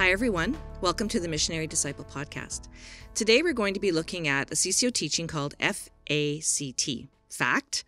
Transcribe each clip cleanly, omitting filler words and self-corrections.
Hi, everyone. Welcome to the Missionary Disciple Podcast. Today, we're going to be looking at a CCO teaching called F.A.C.T, FACT.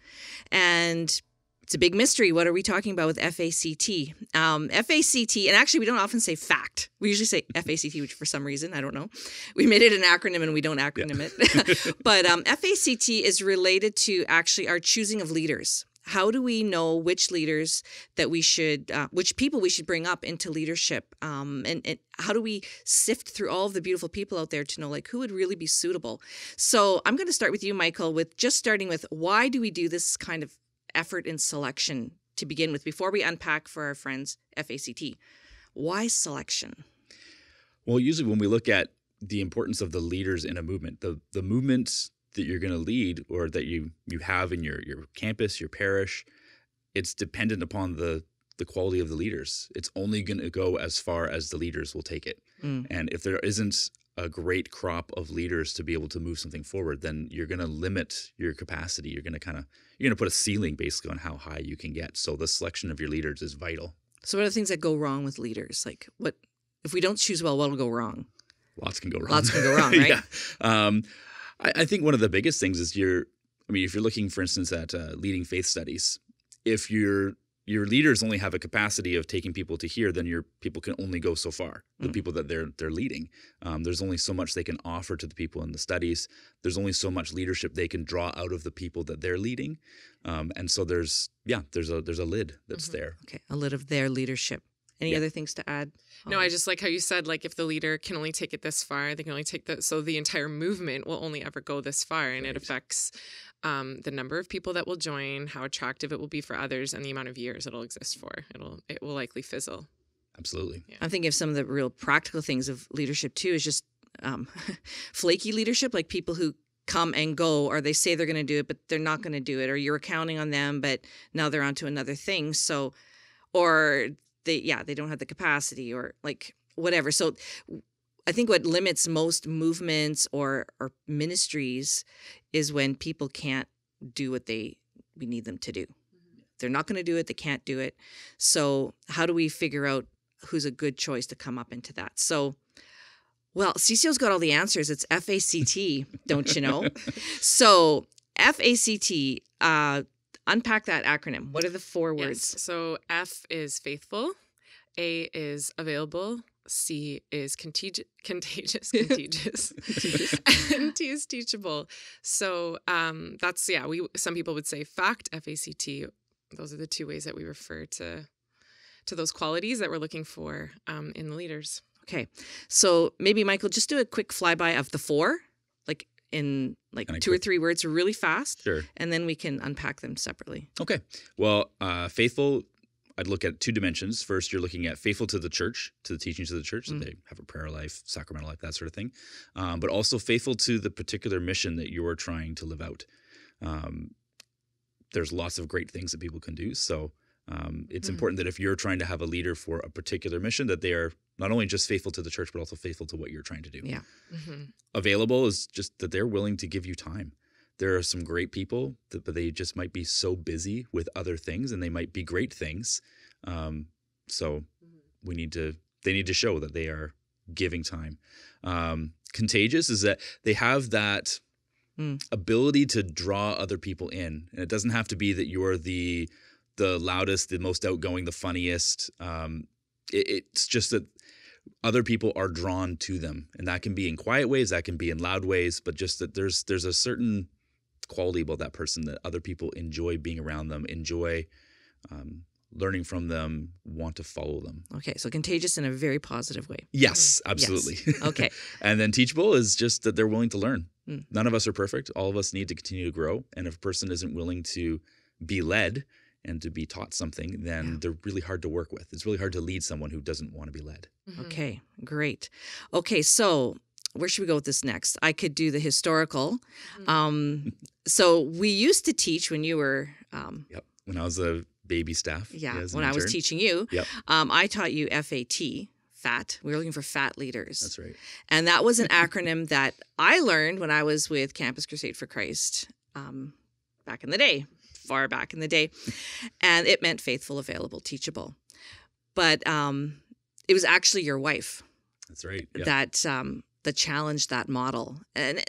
And it's a big mystery. What are we talking about with F.A.C.T? F.A.C.T, and actually, we don't often say FACT. We usually say F.A.C.T, which for some reason, I don't know. We made it an acronym and we don't acronym it. But F.A.C.T is related to actually our choosing of leaders. How do we know which leaders that we should, which people we should bring up into leadership? And how do we sift through all of the beautiful people out there to know like who would really be suitable? So I'm going to start with you, Michael, with just starting with why do we do this kind of effort in selection to begin with before we unpack for our friends F.A.C.T? Why selection? Well, usually when we look at the importance of the leaders in a movement, the movements that you're going to lead or that you have in your campus, your parish, it's dependent upon the quality of the leaders. It's only going to go as far as the leaders will take it. And if there isn't a great crop of leaders to be able to move something forward, then you're going to limit your capacity. You're going to put a ceiling basically on how high you can get. So the selection of your leaders is vital. So what are the things that go wrong with leaders? Like what if we don't choose well, what will go wrong? Lots can go wrong. Lots can go wrong, right? Yeah. I think one of the biggest things is if you're looking, for instance, at leading faith studies, if your leaders only have a capacity of taking people to here, then your people can only go so far. The people that they're leading, there's only so much they can offer to the people in the studies. There's only so much leadership they can draw out of the people that they're leading, and so there's a lid that's there. Okay, a lid of their leadership. Any other things to add? No, I just like how you said, like, if the leader can only take it this far, they can only take that. So the entire movement will only ever go this far. And it affects the number of people that will join, how attractive it will be for others, and the amount of years it'll exist for. It will likely fizzle. Absolutely. Yeah. I'm thinking of some of the real practical things of leadership, too, is just flaky leadership, like people who come and go, or they say they're going to do it, but they're not going to do it, or you're counting on them, but now they're on to another thing. So, or they don't have the capacity or like whatever. So I think what limits most movements or ministries is when people can't do what we need them to do. They're not going to do it. They can't do it. So how do we figure out who's a good choice to come up into that? So, well, CCO's got all the answers. It's F.A.C.T, don't you know? So F.A.C.T, unpack that acronym. What are the four words? Yes. So F is faithful, A is available, C is contagious, and T is teachable. So that's, some people would say FACT, F-A-C-T. Those are the two ways that we refer to those qualities that we're looking for in the leaders. Okay. So maybe, Michael, just do a quick flyby of the four, like in two or three words really fast. Sure. And then we can unpack them separately. Okay. Well, faithful, I'd look at two dimensions. First, you're looking at faithful to the church, to the teachings of the church, that they have a prayer life, sacramental life, that sort of thing. But also faithful to the particular mission that you're trying to live out. There's lots of great things that people can do. So it's important that if you're trying to have a leader for a particular mission, that they are not only just faithful to the church, but also faithful to what you're trying to do. Yeah. Available is just that they're willing to give you time. There are some great people, but they just might be so busy with other things, and they might be great things. So they need to show that they are giving time. Contagious is that they have that ability to draw other people in. And it doesn't have to be that you're the loudest, the most outgoing, the funniest. It's just that other people are drawn to them, and that can be in quiet ways, that can be in loud ways, but just that there's a certain quality about that person that other people enjoy being around them, enjoy learning from them, want to follow them. Okay, so contagious in a very positive way. Yes, absolutely. Yes. Okay. And then teachable is just that they're willing to learn. None of us are perfect. All of us need to continue to grow. And if a person isn't willing to be led and to be taught something, then they're really hard to work with. It's really hard to lead someone who doesn't want to be led. Okay, great. Okay, so where should we go with this next? I could do the historical. So we used to teach when you were... When I was a baby staff. When I was teaching you. Yep. I taught you F.A.T, FAT. We were looking for FAT leaders. That's right. And that was an acronym that I learned when I was with Campus Crusade for Christ back in the day. Far back in the day. And it meant faithful, available, teachable. But it was actually your wife That's right. Yeah. that challenge that model. And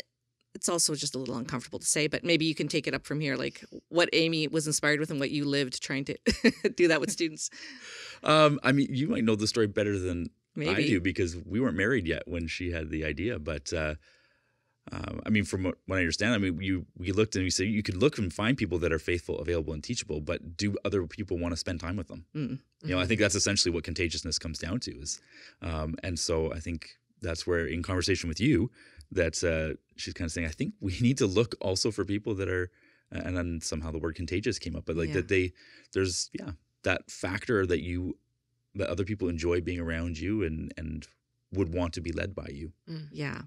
it's also just a little uncomfortable to say, but maybe you can take it up from here, like what Amy was inspired with and what you lived trying to do that with students. I mean, you might know the story better than I Maybe. do because we weren't married yet when she had the idea. But I mean, from what I understand, I mean, we looked and we said you could look and find people that are faithful, available, and teachable, but do other people want to spend time with them? You know, I think that's essentially what contagiousness comes down to is, and so I think that's where in conversation with you that she's kind of saying, I think we need to look also for people that are, and then somehow the word contagious came up, but like that there's that factor that other people enjoy being around you and would want to be led by you. Yeah.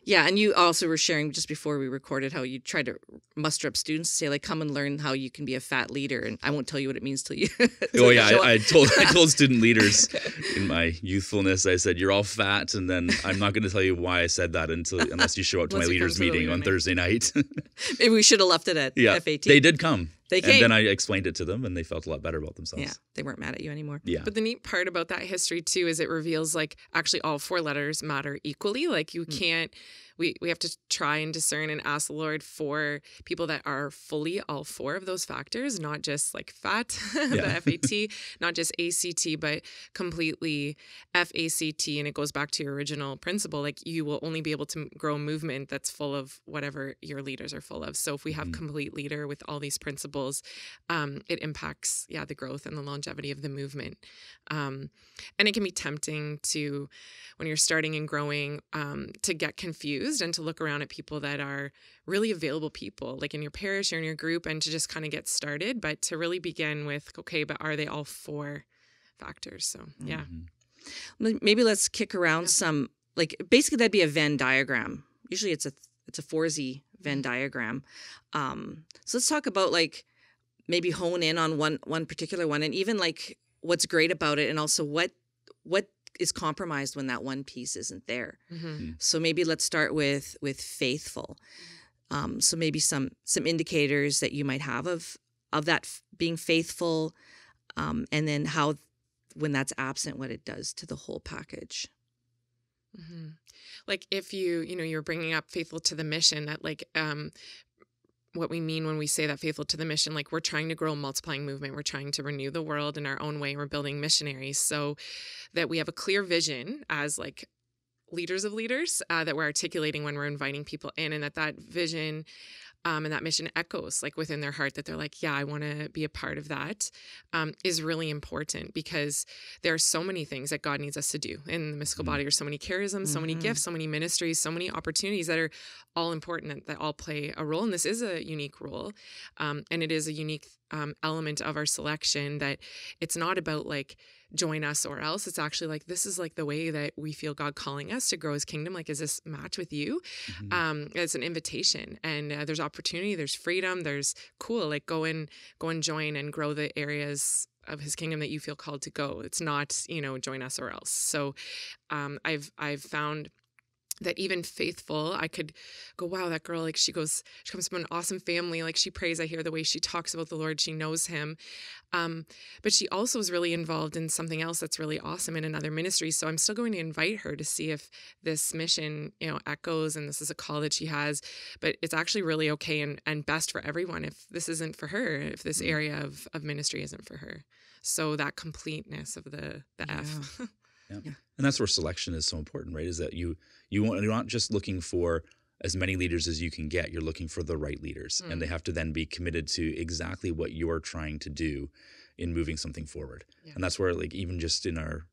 Yeah, and you also were sharing just before we recorded how you tried to muster up students to say, like, come and learn how you can be a fat leader. And I won't tell you what it means till you. I told student leaders in my youthfulness, I said, you're all fat, and then I'm not going to tell you why I said that unless you show up to my leaders meeting on Thursday night. Maybe we should have left it at F.A.T. They did come. They came. And then I explained it to them, and they felt a lot better about themselves. Yeah, they weren't mad at you anymore. Yeah. But the neat part about that history, too, is it reveals, like, actually all four letters matter equally. Like, you can't... We have to try and discern and ask the Lord for people that are fully all four of those factors, not just like F.A.T, the F.A.T, not just A.C.T, but completely F.A.C.T. And it goes back to your original principle. Like, you will only be able to grow a movement that's full of whatever your leaders are full of. So if we have complete leader with all these principles, it impacts, the growth and the longevity of the movement. And it can be tempting to, when you're starting and growing, to get confused and to look around at people that are really available people, like in your parish or in your group, and to just kind of get started, but to really begin with, okay, but are they all four factors? So, Maybe let's kick around some, like, basically that'd be a Venn diagram. Usually it's a 4Z Venn diagram. So let's talk about, like, maybe hone in on one particular one, and even like what's great about it, and also what is compromised when that one piece isn't there. So maybe let's start with faithful. So maybe some indicators that you might have of that being faithful, and then how, when that's absent, what it does to the whole package. Like if you're bringing up faithful to the mission, that like, what we mean when we say that faithful to the mission, like we're trying to grow a multiplying movement. We're trying to renew the world in our own way. We're building missionaries so that we have a clear vision as like leaders of leaders that we're articulating when we're inviting people in, and that vision and that mission echoes like within their heart, that they're like, I want to be a part of that, is really important, because there are so many things that God needs us to do in the mystical body. There's so many charisms, so many gifts, so many ministries, so many opportunities that are all important, that all play a role. And this is a unique role. And it is a unique element of our selection, that it's not about like join us or else. It's actually like, this is like the way that we feel God calling us to grow his kingdom. Like, is this match with you? It's an invitation, and there's opportunity, there's freedom, there's like go and join and grow the areas of his kingdom that you feel called to go. It's not, join us or else. So I've found that even faithful, I could go, wow, that girl, like she comes from an awesome family. Like she prays, I hear the way she talks about the Lord, she knows him. But she also is really involved in something else that's really awesome in another ministry. So I'm still going to invite her to see if this mission, echoes, and this is a call that she has, but it's actually really okay and best for everyone if this isn't for her, if this area of ministry isn't for her. So that completeness of the F. Yeah. And that's where selection is so important, right? Is that you're not just looking for as many leaders as you can get. You're looking for the right leaders, and they have to then be committed to exactly what you're trying to do in moving something forward. Yeah. And that's where, like, even just in our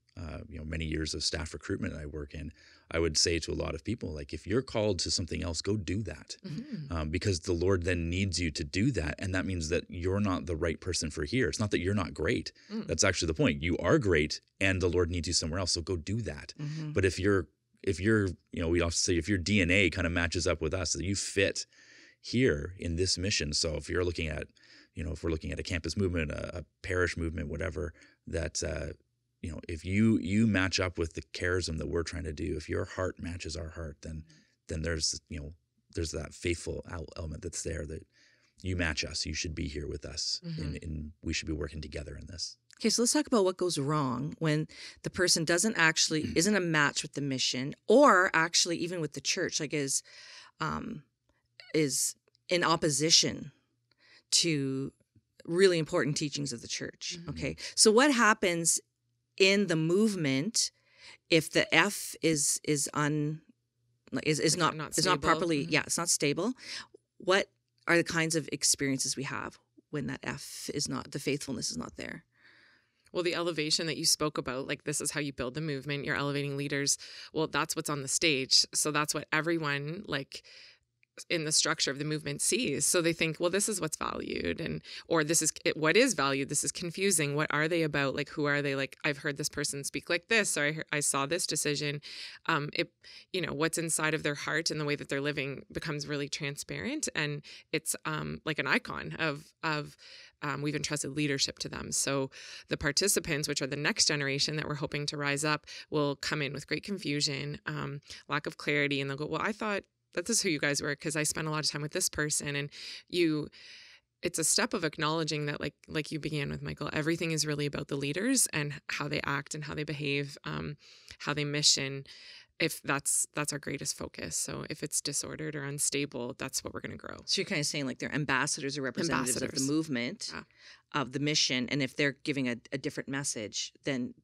many years of staff recruitment I work in, I would say to a lot of people, like, if you're called to something else, go do that, because the Lord then needs you to do that, and that means that you're not the right person for here. It's not that you're not great. That's actually the point. You are great, and the Lord needs you somewhere else, so go do that. But if you're we often say if your DNA kind of matches up with us, that you fit here in this mission. So if you're looking at, if we're looking at a campus movement, a parish movement, whatever, that if you match up with the charism that we're trying to do, if your heart matches our heart, then there's that faithful element that's there, that you match us. You should be here with us, Mm-hmm. and we should be working together in this. Okay, so let's talk about what goes wrong when the person isn't a match with the mission, or actually even with the church, like is in opposition to really important teachings of the church. Mm-hmm. Okay, so what happens in the movement if the F is not properly, Mm-hmm. it's not stable? What are the kinds of experiences we have when that F is not, the faithfulness is not there? Well, the elevation that you spoke about, like this is how you build the movement, you're elevating leaders. Well, that's what's on the stage. So that's what everyone like in the structure of the movement sees. So they think, well, this is what's valued, or this is what is valued. This is confusing. What are they about? Like, who are they? Like, I've heard this person speak like this, or I saw this decision. What's inside of their heart and the way that they're living becomes really transparent. And it's like an icon of we've entrusted leadership to them. So the participants, which are the next generation that we're hoping to rise up, will come in with great confusion, lack of clarity. And they'll go, well, I thought that this is who you guys were because I spent a lot of time with this person. And it's a step of acknowledging that like you began with, Michael, everything is really about the leaders and how they act and how they behave, how they mission. If that's our greatest focus. So if it's disordered or unstable, that's what we're going to grow. So you're kind of saying like they're ambassadors or representatives of the movement, of the mission. And if they're giving a different message, then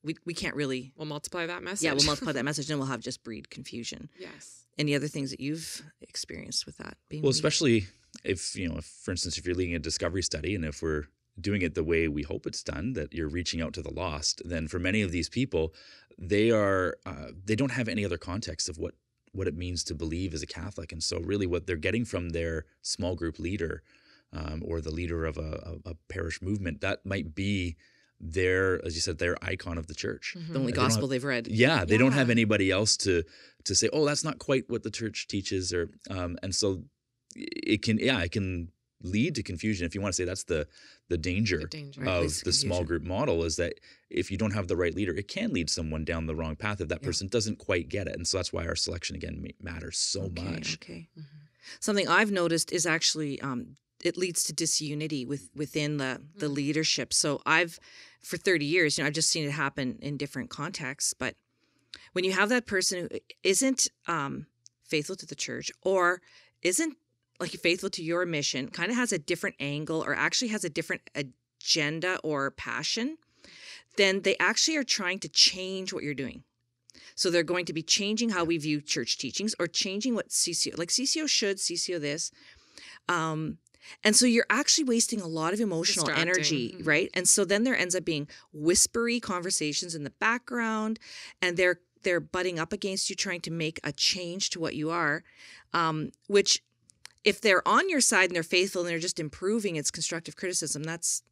we can't really... We'll multiply that message. Yeah, we'll multiply that message, and we'll have just breed confusion. Yes. Any other things that you've experienced with that? Well, especially if, for instance, if you're leading a discovery study and if we're doing it the way we hope it's done, that you're reaching out to the lost, then for many of these people, they don't have any other context of what it means to believe as a Catholic. And so really what they're getting from their small group leader or the leader of a parish movement, that might be as you said, their icon of the church. Mm-hmm. The only gospel they've read. Yeah, they don't have anybody else to say, oh, that's not quite what the church teaches, or and so it can lead to confusion. If you want to say that's the danger of the small group model, is that if you don't have the right leader, it can lead someone down the wrong path if that person doesn't quite get it. And so that's why our selection again matters so much. Okay. Mm-hmm. Something I've noticed is actually it leads to disunity within the leadership. So for 30 years, I've just seen it happen in different contexts. But when you have that person who isn't faithful to the church or isn't like faithful to your mission, kind of has a different angle or actually has a different agenda or passion, then they actually are trying to change what you're doing. So they're going to be changing how we view church teachings or changing what CCO, like CCO should, CCO this. And so you're actually wasting a lot of emotional energy, right? And so then there ends up being whispery conversations in the background, and they're butting up against you, trying to make a change to what you are, which if they're on your side and they're faithful and they're just improving, it's constructive criticism. That's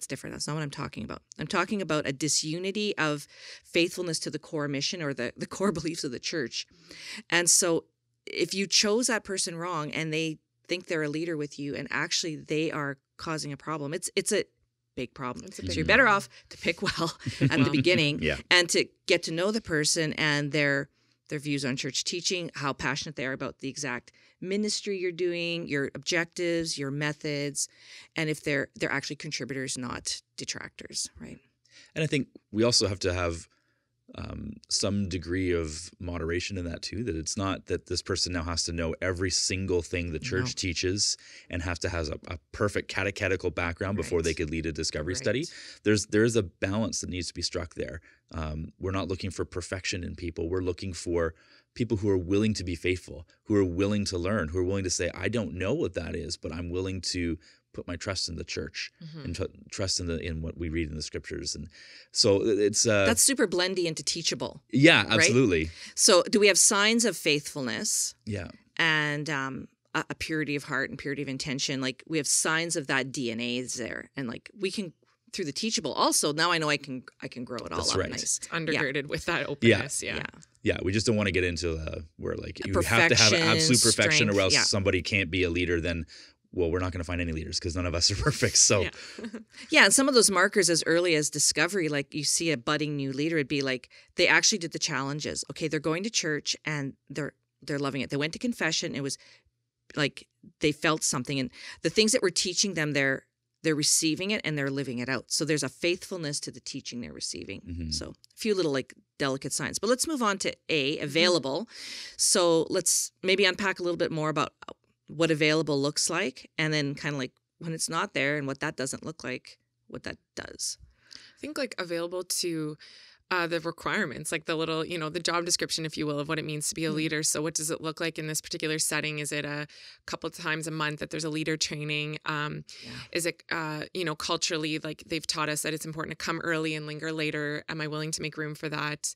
different. That's not what I'm talking about. I'm talking about a disunity of faithfulness to the core mission or the core beliefs of the church. And so if you chose that person wrong and they think they're a leader with you and actually they are causing a problem, it's a big problem. So you're better off to pick well at the beginning and to get to know the person and their views on church teaching, how passionate they are about the exact ministry you're doing, your objectives, your methods, and if they're actually contributors, not detractors, right? And I think we also have to have some degree of moderation in that too, that it's not that this person now has to know every single thing the church teaches and have to have a perfect catechetical background before they could lead a discovery study. There is a balance that needs to be struck there. We're not looking for perfection in people. We're looking for people who are willing to be faithful, who are willing to learn, who are willing to say, I don't know what that is, but I'm willing to put my trust in the church and trust in what we read in the scriptures. And so it's that's super blendy into teachable. Yeah, absolutely. Right? So do we have signs of faithfulness? Yeah. And a purity of heart and purity of intention. Like we have signs of that DNA is there. And like we can, through the teachable also, now I know I can grow it all up nice. It's undergirded with that openness. Yeah, we just don't want to get into where like you have to have absolute perfection or else somebody can't be a leader. Then, well, we're not going to find any leaders because none of us are perfect. So, and some of those markers as early as discovery, like you see a budding new leader, it'd be like they actually did the challenges. Okay, they're going to church and they're loving it. They went to confession. It was like they felt something, and the things that we're teaching them, they're receiving it and they're living it out. So there's a faithfulness to the teaching they're receiving. Mm-hmm. So a few little like delicate signs. But let's move on to A, available. So let's maybe unpack a little bit more about what available looks like, and then kind of like when it's not there and what that doesn't look like, what that does. I think like available to the requirements, like the little, the job description, if you will, of what it means to be a leader. So what does it look like in this particular setting? Is it a couple of times a month that there's a leader training? Is it, culturally, like they've taught us that it's important to come early and linger later. Am I willing to make room for that?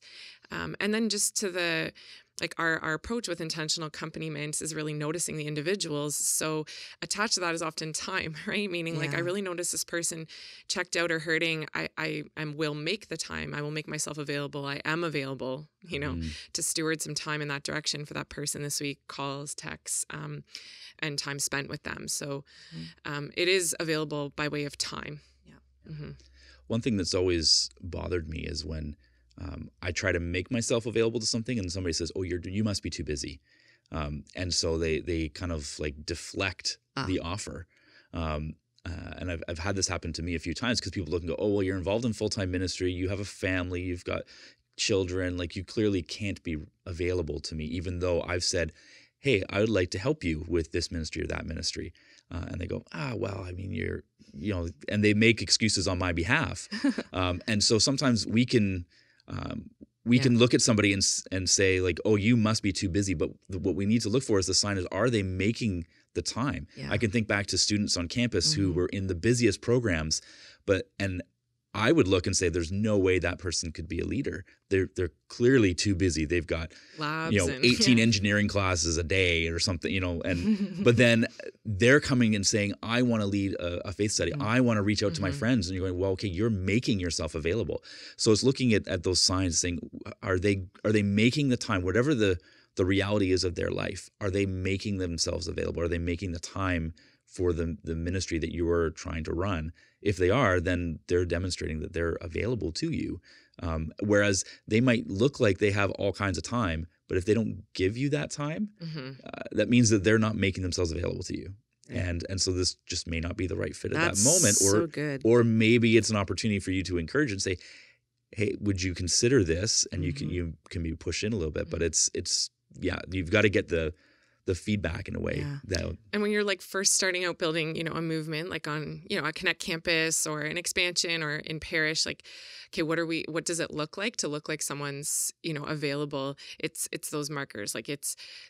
And then just to the, like our approach with intentional accompaniment is really noticing the individuals. So attached to that is often time, right? Meaning like I really notice this person checked out or hurting. I will make the time. I will make myself available. I am available, to steward some time in that direction for that person this week, calls, texts, and time spent with them. So it is available by way of time. Yeah. Mm-hmm. One thing that's always bothered me is when I try to make myself available to something and somebody says, oh, you must be too busy. And so they kind of like deflect the offer. And I've had this happen to me a few times because people look and go, oh, well, you're involved in full-time ministry. You have a family. You've got children. Like you clearly can't be available to me, even though I've said, hey, I would like to help you with this ministry or that ministry. And they go, well, I mean, and they make excuses on my behalf. And so sometimes we can look at somebody and say like, oh, you must be too busy. But what we need to look for is the sign is, are they making the time? Yeah. I can think back to students on campus who were in the busiest programs, and I would look and say, there's no way that person could be a leader. They're clearly too busy. They've got labs 18 engineering classes a day or something, and but then they're coming and saying, I want to lead a faith study. I want to reach out to my friends. And you're going, well, okay, you're making yourself available. So it's looking at those signs saying, are they making the time, whatever the reality is of their life, are they making themselves available? Are they making the time for the ministry that you are trying to run? If they are, then they're demonstrating that they're available to you. Whereas they might look like they have all kinds of time, but if they don't give you that time, that means that they're not making themselves available to you. Yeah. And so this just may not be the right fit at that moment. So good. Or maybe it's an opportunity for you to encourage and say, hey, would you consider this? And you can be pushed in a little bit, but it's you've got to get the feedback in a way that. And when you're like first starting out building, a movement like on, a Connect campus or an expansion or in parish, like, okay, what does it look like to look like someone's, available? It's those markers. Like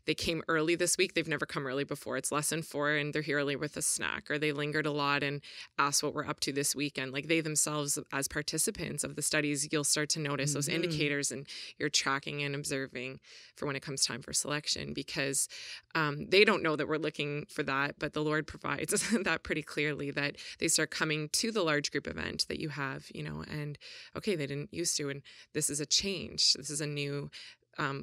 they came early this week. They've never come early before. It's lesson 4 and they're here early with a snack, or they lingered a lot and asked what we're up to this weekend. Like they themselves as participants of the studies, you'll start to notice those indicators and you're tracking and observing for when it comes time for selection, because they don't know that we're looking for that, but the Lord provides that pretty clearly, that they start coming to the large group event that you have, and okay, they didn't used to, and this is a change. This is a new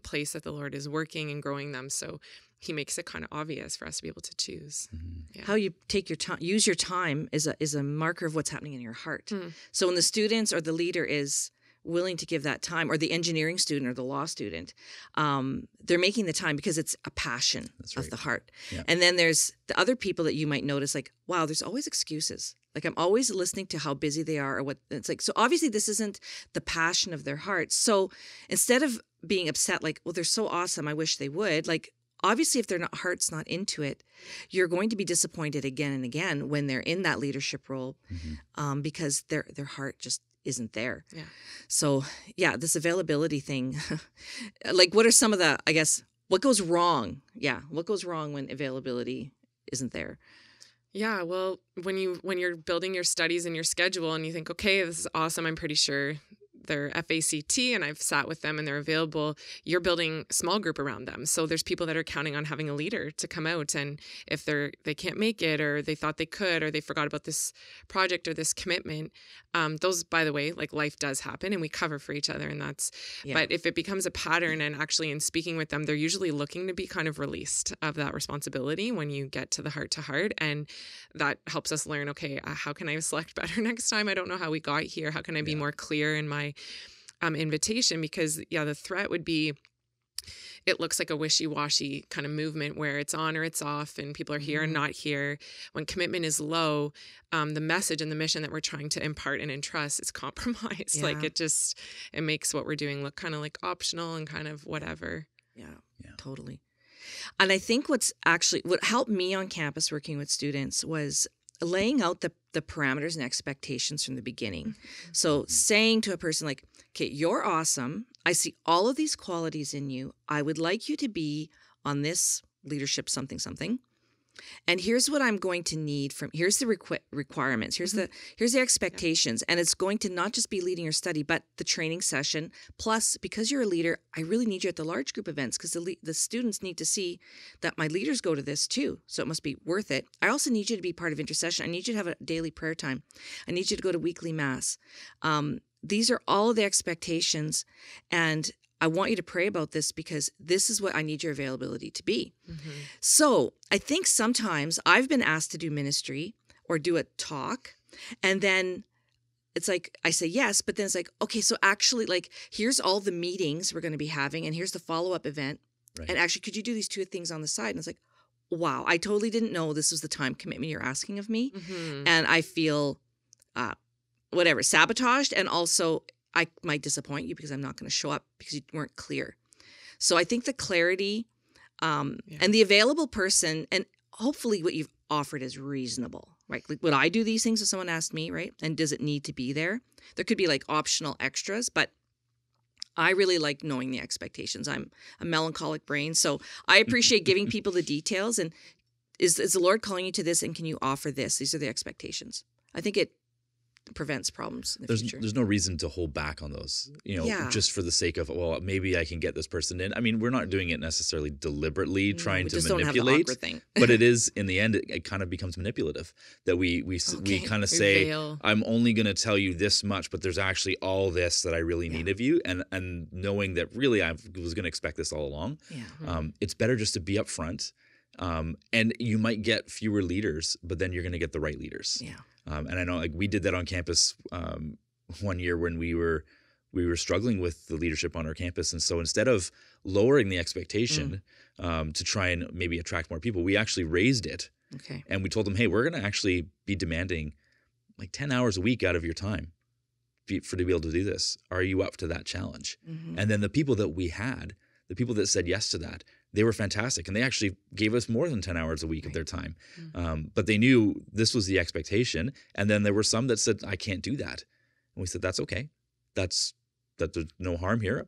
place that the Lord is working and growing them. So he makes it kind of obvious for us to be able to choose. Yeah. How you take your time, use your time is a marker of what's happening in your heart. So when the students or the leader is willing to give that time, or the engineering student or the law student, they're making the time because it's a passion of the heart. Yeah. And then there's the other people that you might notice, like, wow, there's always excuses. Like I'm always listening to how busy they are or what it's like. So obviously this isn't the passion of their heart. So instead of being upset, like, well, they're so awesome, I wish they would, like, obviously if their heart's not into it, you're going to be disappointed again and again when they're in that leadership role, because their heart just isn't there. Yeah. So yeah, this availability thing, like what are some of the, I guess, what goes wrong? Yeah. What goes wrong when availability isn't there? Yeah. Well, when you're building your studies and your schedule and you think, okay, this is awesome, I'm pretty sure they're F.A.C.T and I've sat with them and they're available, you're building a small group around them. So there's people that are counting on having a leader to come out, and if they can't make it, or they thought they could, or they forgot about this project or this commitment, those, by the way, like life does happen and we cover for each other, and that's, but if it becomes a pattern, and actually in speaking with them, they're usually looking to be kind of released of that responsibility when you get to the heart to heart, and that helps us learn, okay, how can I select better next time? I don't know how we got here. How can I be more clear in my invitation? Because the threat would be it looks like a wishy-washy kind of movement where it's on or it's off and people are here and not here. When commitment is low, the message and the mission that we're trying to impart and entrust is compromised. Yeah. Like it makes what we're doing look kind of like optional and kind of whatever. Yeah, totally. And I think what helped me on campus working with students was laying out the parameters and expectations from the beginning. So saying to a person like, okay, you're awesome. I see all of these qualities in you. I would like you to be on this leadership something. And here's what I'm going to need here's the requirements. Here's the expectations. And it's going to not just be leading your study, but the training session. Plus, because you're a leader, I really need you at the large group events because the students need to see that my leaders go to this too. So it must be worth it. I also need you to be part of intercession. I need you to have a daily prayer time. I need you to go to weekly mass. These are all of the expectations. And I want you to pray about this because this is what I need your availability to be. So I think sometimes I've been asked to do ministry or do a talk, and then it's like, I say yes, but then it's like, okay, so actually like, here's all the meetings we're going to be having and here's the follow-up event. Right. And actually, could you do these 2 things on the side? And it's like, wow, I totally didn't know this was the time commitment you're asking of me. And I feel, sabotaged. And also I might disappoint you because I'm not going to show up because you weren't clear. So I think the clarity and the available person, and hopefully what you've offered is reasonable, right? Like, would I do these things if someone asked me, right? And does it need to be there? There could be like optional extras, but I really like knowing the expectations. I'm a melancholic brain, so I appreciate giving people the details. And is the Lord calling you to this, and can you offer this? These are the expectations. I think it prevents problems in the future. There's no reason to hold back on those, just for the sake of, well, maybe I can get this person in. I mean, we're not doing it necessarily deliberately trying to manipulate, don't have the awkward thing. But it is, in the end, it kind of becomes manipulative that we kind of say, I'm only going to tell you this much, but there's actually all this that I really need of you. And knowing that really I was going to expect this all along. It's better just to be upfront. And you might get fewer leaders, but then you're going to get the right leaders. And I know, like, we did that on campus one year when we were struggling with the leadership on our campus, and so instead of lowering the expectation to try and maybe attract more people, we actually raised it. Okay. And we told them, hey, we're going to actually be demanding like 10 hours a week out of your time to be able to do this. Are you up to that challenge? And then the people that we had, the people that said yes to that, they were fantastic. And they actually gave us more than 10 hours a week of their time. But they knew this was the expectation. And then there were some that said, I can't do that. And we said, that's okay. There's no harm here,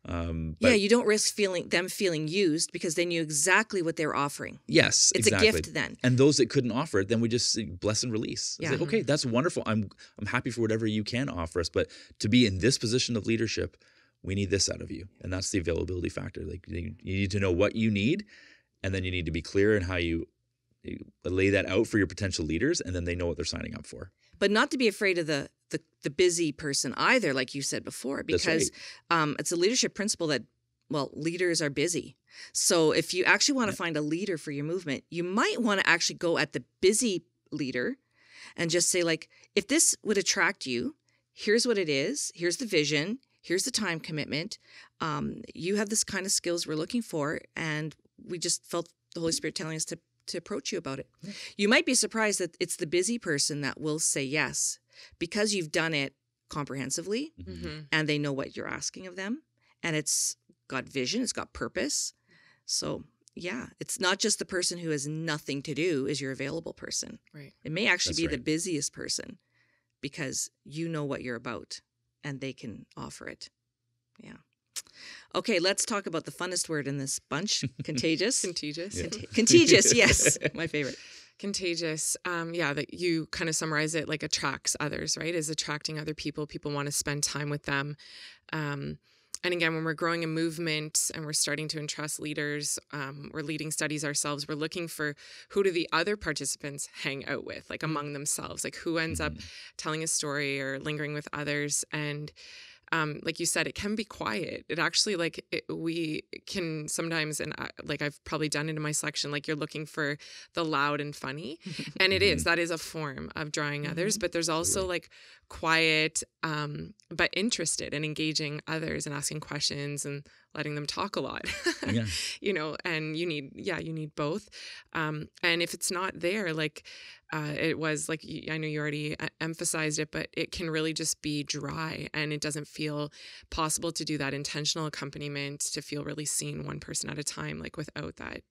But you don't risk them feeling used because they knew exactly what they were offering. Yes, it's exactly. a gift then. And those that couldn't offer it, then we just bless and release. It's like, okay, that's wonderful. I'm happy for whatever you can offer us. But to be in this position of leadership, we need this out of you. And that's the availability factor. Like, you need to know what you need, and then you need to be clear in how you lay that out for your potential leaders, and then they know what they're signing up for. But not to be afraid of the busy person either, like you said before, because it's a leadership principle that, leaders are busy. So if you actually want to find a leader for your movement, you might want to actually go at the busy leader and just say, like, if this would attract you, here's what it is, here's the vision, here's the time commitment. You have this kind of skills we're looking for, and we just felt the Holy Spirit telling us to approach you about it. You might be surprised that it's the busy person that will say yes because you've done it comprehensively and they know what you're asking of them, and it's got vision, it's got purpose. So it's not just the person who has nothing to do is your available person. Right. It may actually be the busiest person because you know what you're about and they can offer it. Yeah. Okay, let's talk about the funnest word in this bunch. Contagious. Contagious. Yeah. Contagious, yes. My favorite. Contagious. That you kind of summarize it like attracts others, right? Is attracting other people. People want to spend time with them. And again, when we're growing a movement and we're starting to entrust leaders, we're leading studies ourselves, we're looking for who do the other participants hang out with, like among themselves, like who ends up telling a story or lingering with others. And like you said, it can be quiet. It actually, we can sometimes, and I've probably done it in my selection, like you're looking for the loud and funny. And that is a form of drawing others, but there's also like quiet, but interested and engaging others and asking questions and letting them talk a lot, Yeah. and you need both. And if it's not there, like it was like, I know you already emphasized it, but it can really just be dry, and it doesn't feel possible to do that intentional accompaniment, to feel really seen one person at a time, like without that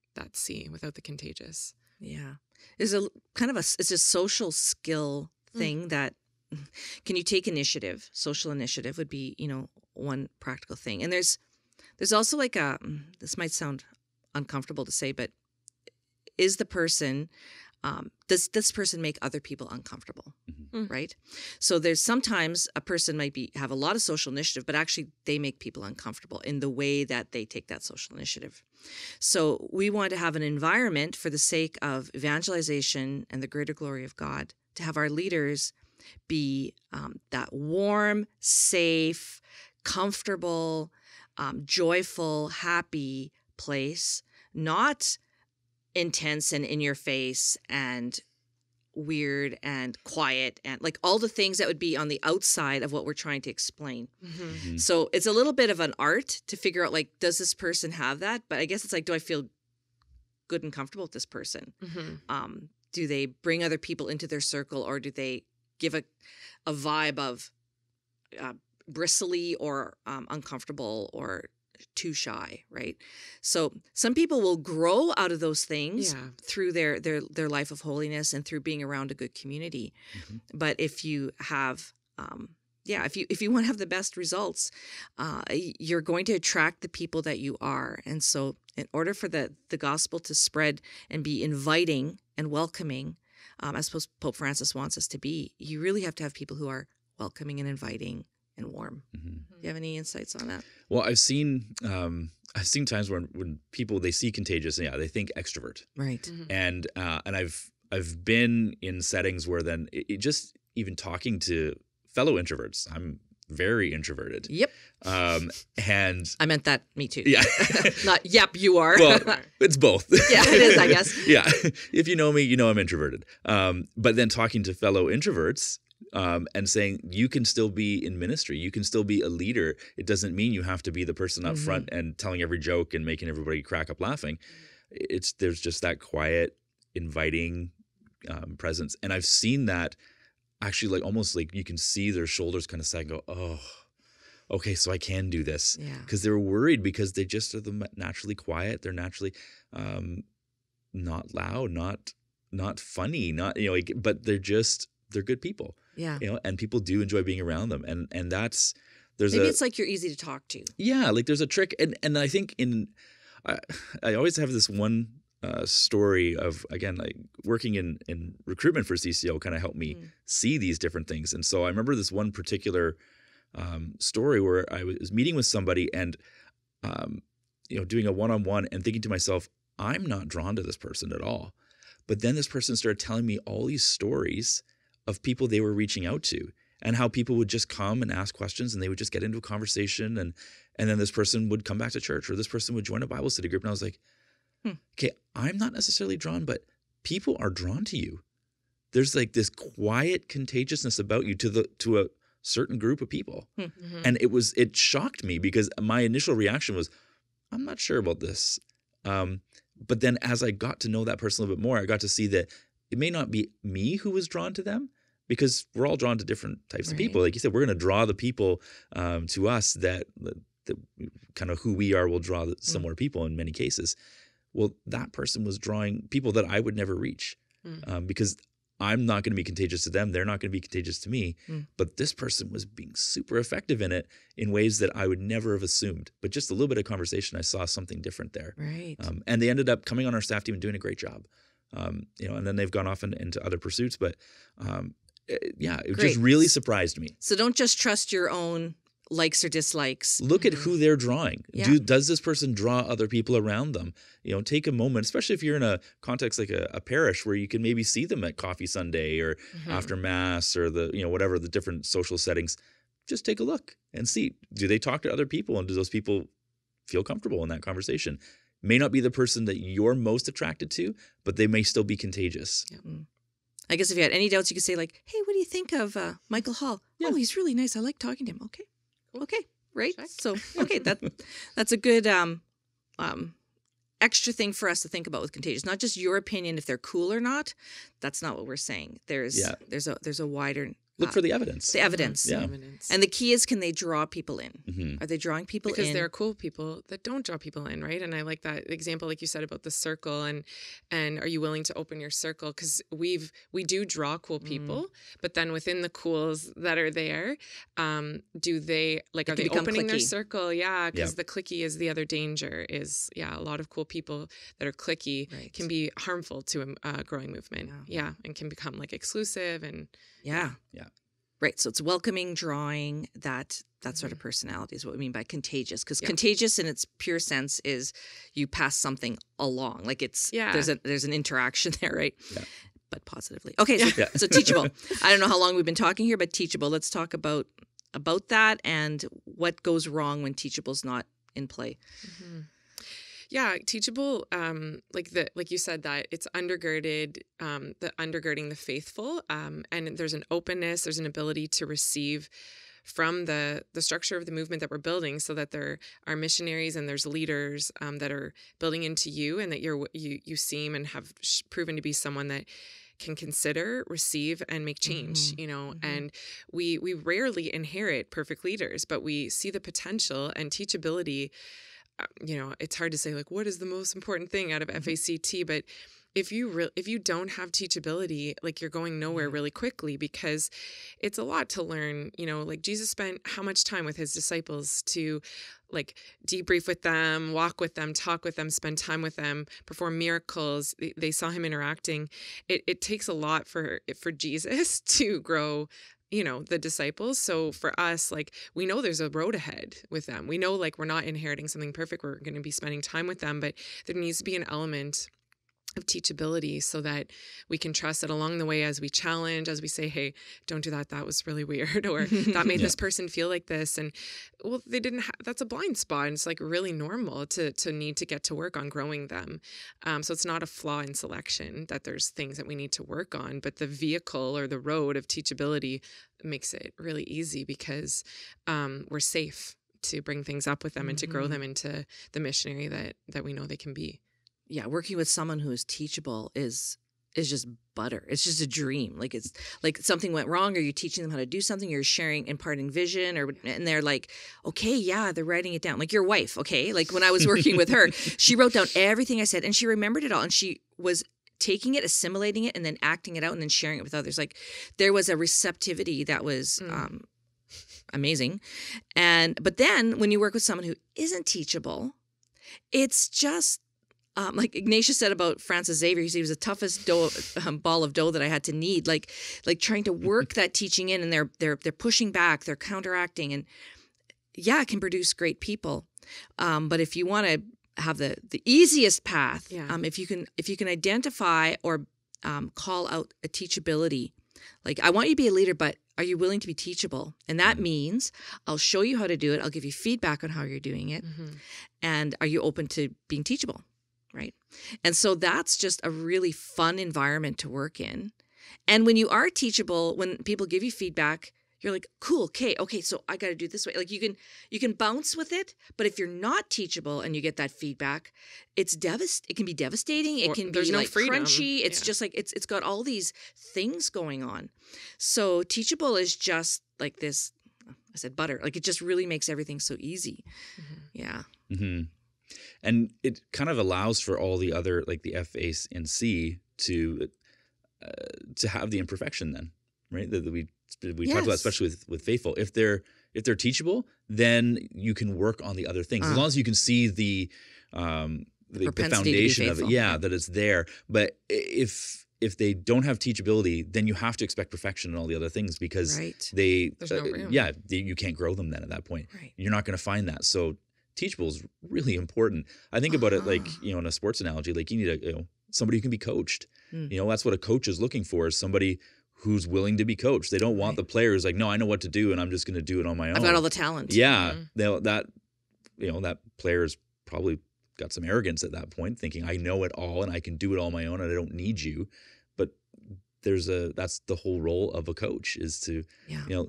without the contagious. Yeah. There's a kind of it's a social skill thing that can you take initiative? Social initiative would be, one practical thing. And there's also like this might sound uncomfortable to say, but is the person, does this person make other people uncomfortable? Right? So there's sometimes a person might have a lot of social initiative, but actually they make people uncomfortable in the way that they take that social initiative. So we want to have an environment for the sake of evangelization and the greater glory of God, to have our leaders be that warm, safe, comfortable, joyful, happy place, not intense and in your face and weird and quiet and like all the things that would be on the outside of what we're trying to explain. So it's a little bit of an art to figure out, like, does this person have that? But I guess it's like, do I feel good and comfortable with this person? Do they bring other people into their circle, or do they give a vibe of bristly or uncomfortable or too shy, right? So some people will grow out of those things through their life of holiness and through being around a good community. But if you have, if you want to have the best results, you're going to attract the people that you are. And so in order for the gospel to spread and be inviting and welcoming, as Pope Francis wants us to be, you really have to have people who are welcoming and inviting and warm. Do you have any insights on that? Well, I've seen times when people, they see contagious, they think extrovert, right? And I've been in settings where then it just, even talking to fellow introverts, I'm very introverted. Yep. And I meant that. Me too. Yeah. Not yep, you are. Well, it's both. Yeah, it is, I guess. Yeah. If you know me, you know I'm introverted. But then talking to fellow introverts, and saying you can still be in ministry, you can still be a leader. It doesn't mean you have to be the person up front and telling every joke and making everybody crack up laughing. There's just that quiet, inviting presence, and I've seen that actually, like almost like you can see their shoulders kind of sag, go, oh, okay, so I can do this, because they're worried because they just are naturally quiet. They're naturally not loud, not funny, not but they're good people. Yeah. And people do enjoy being around them. And there's maybe it's like you're easy to talk to. Yeah, like there's a trick. And I think I always have this one story of, again, like working in recruitment for CCO kind of helped me see these different things. And so I remember this one particular story where I was meeting with somebody and doing a one-on-one and thinking to myself, I'm not drawn to this person at all. But then this person started telling me all these stories of people they were reaching out to, and how people would just come and ask questions, and they would just get into a conversation, and then this person would come back to church, or this person would join a Bible study group. And I was like, okay, I'm not necessarily drawn, but people are drawn to you. There's like this quiet contagiousness about you to a certain group of people. And it shocked me, because my initial reaction was, I'm not sure about this. But then as I got to know that person a little bit more, I got to see that it may not be me who was drawn to them, because we're all drawn to different types of people. Like you said, we're going to draw the people to us that kind of who we are will draw similar people in many cases. Well, that person was drawing people that I would never reach, because I'm not going to be contagious to them. They're not going to be contagious to me. But this person was being super effective in it in ways that I would never have assumed. But just a little bit of conversation, I saw something different there. Right. And they ended up coming on our staff team and doing a great job. And then they've gone off into other pursuits. But it just really surprised me. So don't just trust your own likes or dislikes. Look at who they're drawing. Yeah. Does this person draw other people around them? Take a moment, especially if you're in a context like a parish where you can maybe see them at coffee Sunday or after mass or whatever the different social settings. Just take a look and see, do they talk to other people, and do those people feel comfortable in that conversation? May not be the person that you're most attracted to, but they may still be contagious. Yeah. I guess if you had any doubts, you could say like, hey, what do you think of Michael Hall? Yeah. Oh, he's really nice. I like talking to him. Okay. right? Check. So, okay, that's a good extra thing for us to think about with contagious. Not just your opinion if they're cool or not. That's not what we're saying. There's a wider Look for the evidence. The evidence. Yeah. Evidence. And the key is, can they draw people in? Mm-hmm. Are they drawing people in? Because there are cool people that don't draw people in, right? And I like that example, like you said, about the circle and are you willing to open your circle? Because we do draw cool people, but then within the cools that are there, do they are they opening their circle? Yeah, because the cliquey is the other danger. Is a lot of cool people that are cliquey can be harmful to a growing movement. Yeah, and can become like exclusive and yeah. Right. So it's welcoming, drawing, that sort of personality is what we mean by contagious. Because contagious in its pure sense is you pass something along. Like there's an interaction there, right? Yeah. But positively. Okay, so teachable. I don't know how long we've been talking here, but teachable. Let's talk about that and what goes wrong when teachable's not in play. Mm-hmm. Yeah, teachable, like you said, that it's undergirding the faithful, and there's an openness, there's an ability to receive from the structure of the movement that we're building, so that there are missionaries and there's leaders that are building into you, and that you seem and have proven to be someone that can consider, receive, and make change, and we rarely inherit perfect leaders, but we see the potential and teachability. It's hard to say, like, what is the most important thing out of F.A.C.T, but if you don't have teachability, like, you're going nowhere really quickly, because it's a lot to learn. Like, Jesus spent how much time with his disciples to, like, debrief with them, walk with them, talk with them, spend time with them, perform miracles. They saw him interacting. It takes a lot for Jesus to grow the disciples. So for us, like, we know there's a road ahead with them. We know, like, we're not inheriting something perfect. We're going to be spending time with them, but there needs to be an element of teachability so that we can trust that along the way, as we challenge, as we say, hey, don't do that. That was really weird. Or that made this person feel like this. And well, they didn't that's a blind spot. And it's like really normal to need to get to work on growing them. So it's not a flaw in selection that there's things that we need to work on, but the vehicle or the road of teachability makes it really easy, because we're safe to bring things up with them and to grow them into the missionary that we know they can be. Yeah, working with someone who is teachable is just butter. It's just a dream. Like, it's like something went wrong, or you're teaching them how to do something, you're sharing, imparting vision, and they're like, okay, yeah, they're writing it down. Like your wife, okay? Like when I was working with her, she wrote down everything I said and she remembered it all, and she was taking it, assimilating it, and then acting it out and then sharing it with others. Like, there was a receptivity that was amazing. But then when you work with someone who isn't teachable, it's just like Ignatius said about Francis Xavier, he said he was the toughest ball of dough that I had to knead. Like trying to work that teaching in, and they're pushing back, they're counteracting, and it can produce great people. But if you want to have the easiest path, if you can identify or call out a teachability, like, I want you to be a leader, but are you willing to be teachable? And that means I'll show you how to do it. I'll give you feedback on how you're doing it, and are you open to being teachable? Right. And so that's just a really fun environment to work in. And when you are teachable, when people give you feedback, you're like, cool, okay, so I got to do it this way. Like, you can bounce with it, but if you're not teachable and you get that feedback, it can be devastating. It can be like crunchy. It's just like, it's got all these things going on. So teachable is just like this, I said butter, like, it just really makes everything so easy. Yeah. Mm-hmm. And it kind of allows for all the other, like the F.A.C.T to have the imperfection then, right? That we talked about, especially with faithful. If they're teachable, then you can work on the other things, as long as you can see the foundation of it. Yeah, that it's there. But if they don't have teachability, then you have to expect perfection in all the other things, because there's no room. You can't grow them then at that point. Right. You're not going to find that. So teachable is really important. I think about it like, in a sports analogy, like, you need somebody who can be coached. That's what a coach is looking for, is somebody who's willing to be coached. They don't want the players like, no, I know what to do and I'm just going to do it on my own. I've got all the talent. Yeah. That player's probably got some arrogance at that point, thinking I know it all and I can do it all on my own and I don't need you. But that's the whole role of a coach, is to,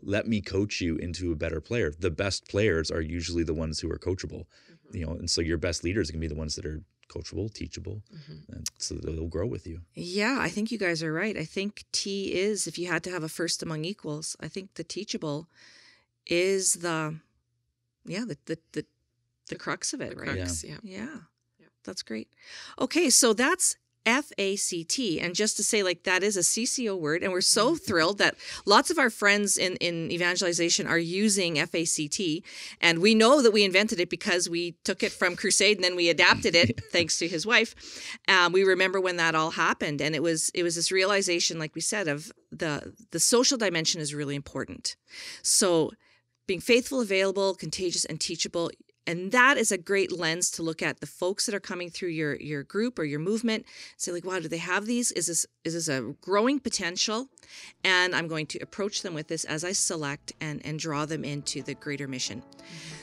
let me coach you into a better player. The best players are usually the ones who are coachable, and so your best leaders can be the ones that are coachable, teachable, and so they'll grow with you. Yeah, I think you guys are right. I think T is, if you had to have a first among equals, I think the teachable is the crux of it, right? Crux, Yeah. That's great. Okay, so that's F.A.C.T. And just to say, that is a CCO word. And we're so thrilled that lots of our friends in evangelization are using F.A.C.T. And we know that we invented it because we took it from Crusade and then we adapted it, thanks to his wife. We remember when that all happened. And it was this realization, like we said, of the social dimension is really important. So being faithful, available, contagious, and teachable. And that is a great lens to look at the folks that are coming through your group or your movement. Say, wow, do they have these? Is this a growing potential? And I'm going to approach them with this as I select and draw them into the greater mission.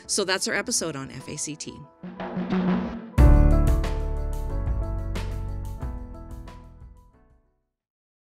So that's our episode on F.A.C.T.